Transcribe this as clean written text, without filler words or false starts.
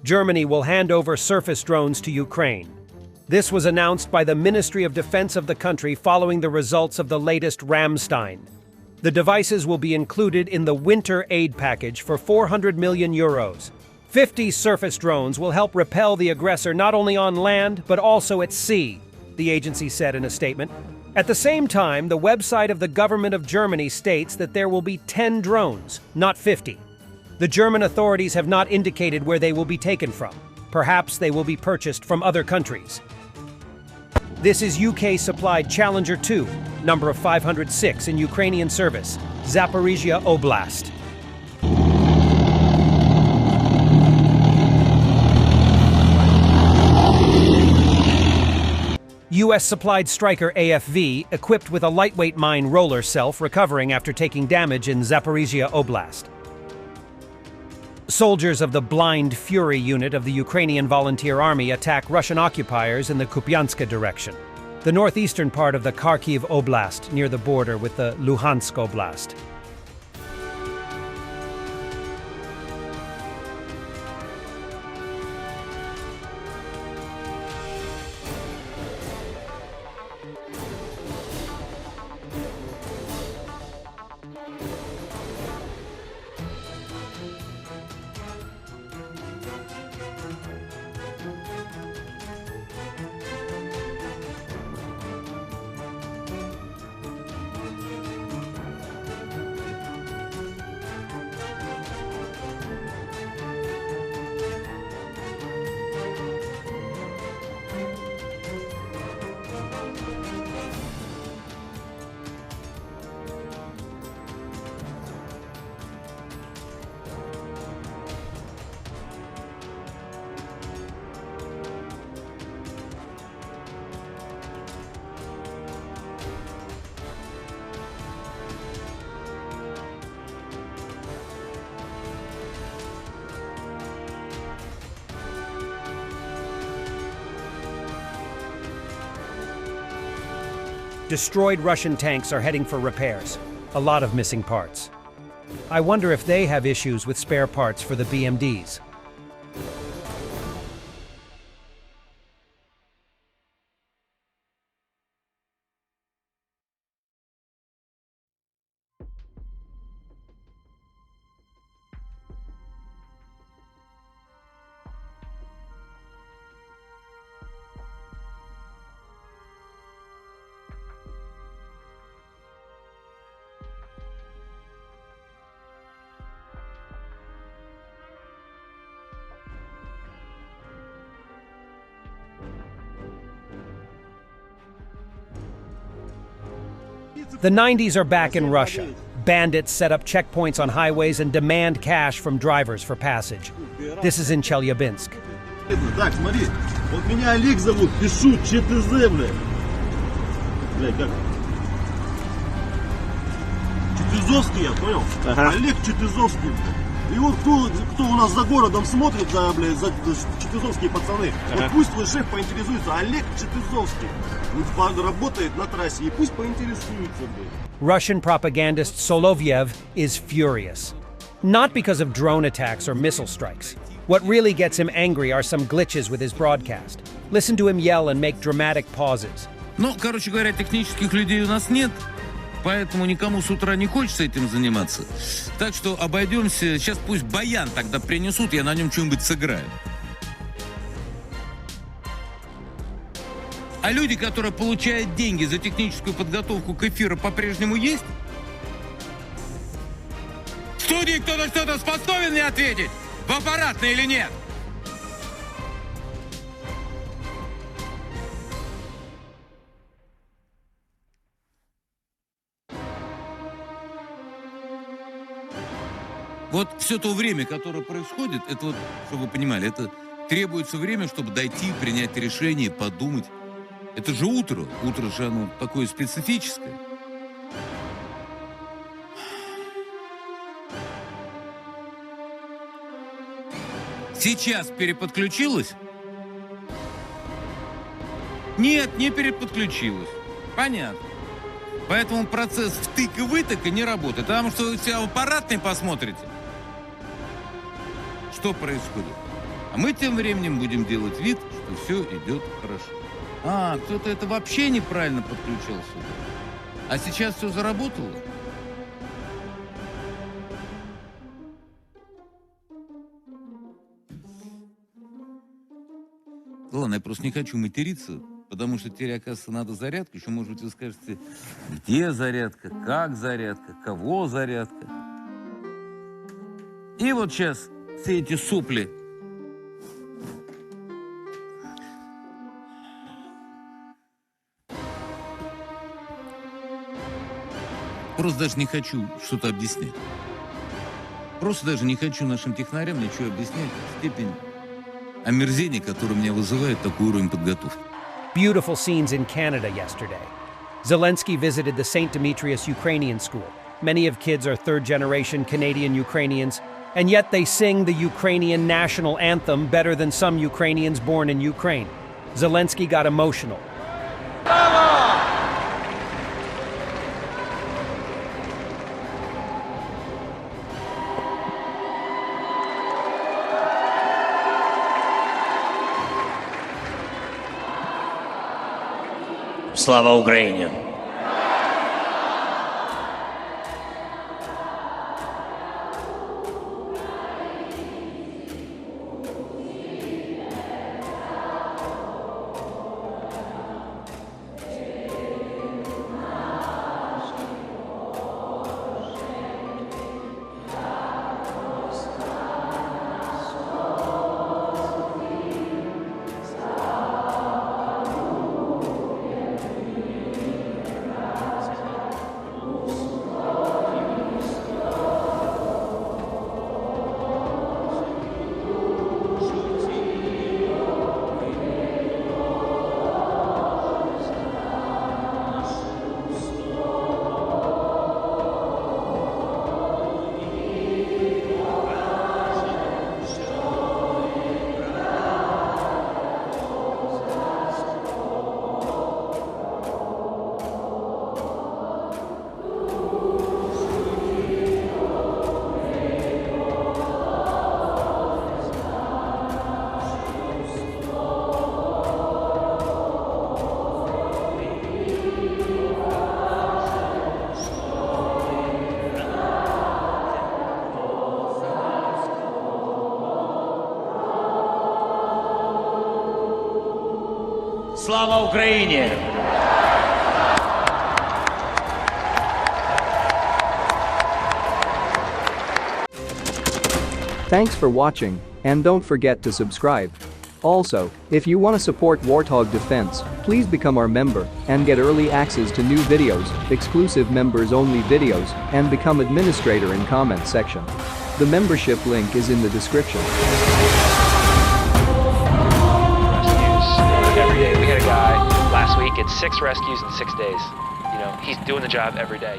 Germany will hand over surface drones to Ukraine. This was announced by the Ministry of Defense of the country following the results of the latest Ramstein. The devices will be included in the winter aid package for €400 million. 50 surface drones will help repel the aggressor not only on land, but also at sea, the agency said in a statement. At the same time, the website of the government of Germany states that there will be 10 drones, not 50. The German authorities have not indicated where they will be taken from. Perhaps they will be purchased from other countries. This is UK-supplied Challenger 2, number of 506 in Ukrainian service, Zaporizhia Oblast. US-supplied Striker AFV, equipped with a lightweight mine roller self-recovering after taking damage in Zaporizhia Oblast. Soldiers of the Blind Fury unit of the Ukrainian Volunteer Army attack Russian occupiers in the Kupyansk direction, the northeastern part of the Kharkiv Oblast near the border with the Luhansk Oblast. Destroyed Russian tanks are heading for repairs. A lot of missing parts. I wonder if they have issues with spare parts for the BMDs. The 90s are back in Russia. Bandits set up checkpoints on highways and demand cash from drivers for passage. This is in Chelyabinsk. Так, смотри, вот меня Олег зовут, пишу ЧТЗ, блядь. Блядь, как? Чутызовский, я понял? Ага. Олег Чутызовский, блядь. И вот кто у нас за городом смотрит, блядь, за чутызовские пацаны, ага. Вот пусть твой шеф поинтересуется, Олег Чутызовский. Работает на трассе, и пусть поинтересуется, блядь. Russian propagandist Solovyev is furious. Not because of drone attacks or missile strikes. What really gets him angry are some glitches with his broadcast. Listen to him yell and make dramatic pauses. Ну, короче говоря, технических людей у нас нет, поэтому никому с утра не хочется этим заниматься. Так что обойдемся, сейчас пусть баян тогда принесут, я на нем что-нибудь сыграю. А люди, которые получают деньги за техническую подготовку к эфиру, по-прежнему есть? В студии кто-то что-то способен мне ответить? В аппаратной или нет? Вот все то время, которое происходит, это вот, чтобы вы понимали, это требуется время, чтобы дойти, принять решение, подумать. Это же утро. Утро же оно такое специфическое. Сейчас переподключилась? Нет, не переподключилась. Понятно. Поэтому процесс втык и вытыка не работает. Потому что вы себя в аппаратной посмотрите. Что происходит? А мы тем временем будем делать вид, что все идет хорошо. Кто-то это вообще неправильно подключался. А сейчас все заработало? Ладно, я просто не хочу материться, потому что теперь, оказывается, надо зарядку. Еще, может быть, вы скажете, где зарядка, как зарядка, кого зарядка. И вот сейчас все эти сопли просто даже не хочу что-то объяснять. Просто даже не хочу нашим технарям ничего объяснять. Степень омерзения, которое меня вызывает такой уровень подготовки. Beautiful scenes in Canada yesterday. Zelenskyy visited the St. Demetrius Ukrainian school. Many of kids are third-generation Canadian Ukrainians, and yet they sing the Ukrainian national anthem better than some Ukrainians born in Ukraine. Zelenskyy got emotional. Слава Україні! Слава Україні! Thanks for watching, and don't forget to subscribe. Also, if you want to support Warthog Defense, please become our member and get early access to new videos, exclusive members-only videos, and become administrator in comment section. The membership link is in the description. Every day. We had a guy last week, it's 6 rescues in 6 days. You know, he's doing the job every day.